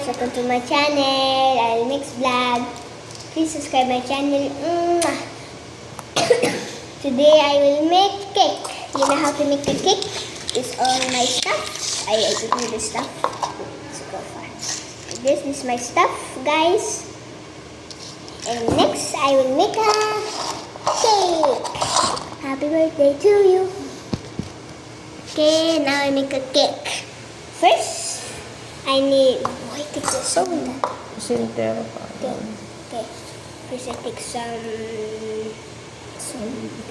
guys, welcome to my channel, I'll mix vlog. Please subscribe my channel. Today I will make cake. You know how to make a cake? It's all my stuff. I took me this stuff. Let's go far. This is my stuff, guys. And next I will make a cake. Happy birthday to you. Okay, now I make a cake. First, I need. Why take this so Sintero pa. Okay. First, I take some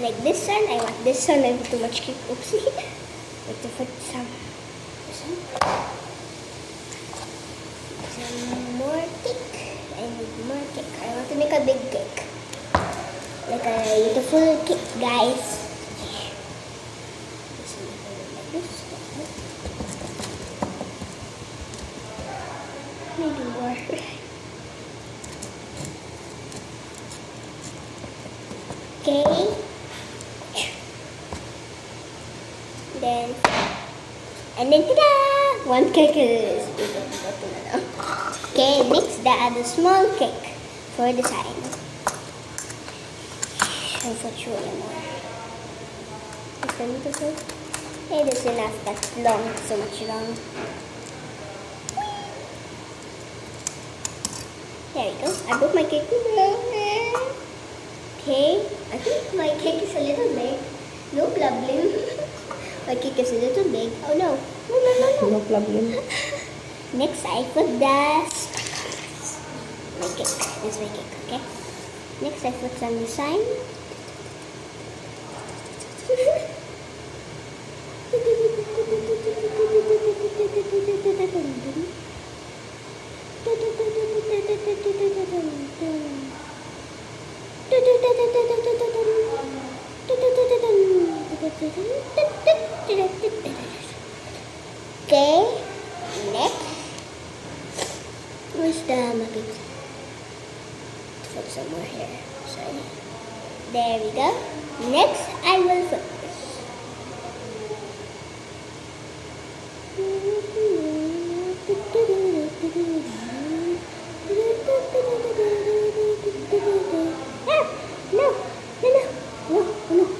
like this one. I want this one. I have too much cake. Oopsie. Wait to put some. Some more cake. I need more cake. I want to make a big cake, like a beautiful cake, guys. Maybe more. Okay. Then ta-da! One cake is okay. Next, the other small cake for the side. I'll put you more. It is enough. That's long. So much long. There we go. I broke my cake. Okay. I think my cake is a little big. No problem. My cake is a little big. Oh no. No. No problem. Next, I put my cake. This is my cake, okay? Next, I put some design. Okay, next, where's the mapping? Put some more here. Sorry. There we go. Next, I will put this. Look.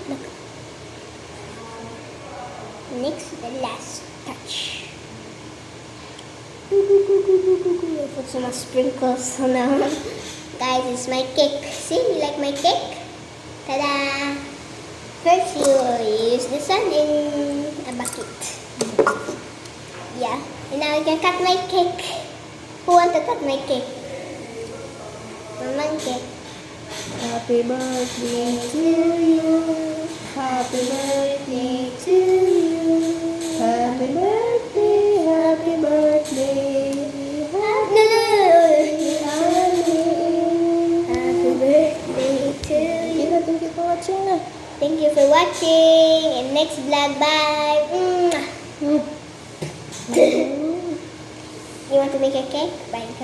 Next, the last touch. I put some more sprinkles on now. Guys, it's my cake. See, you like my cake? Ta-da! First, you use this one in a bucket. Yeah. And now you can cut my cake. Who wants to cut my cake? Mamang cake. Happy birthday to you. Happy birthday to you. Happy birthday. Happy birthday. Happy birthday to you. Thank you for watching. Thank you for watching. And next vlog, bye. You want to make a cake? Bye.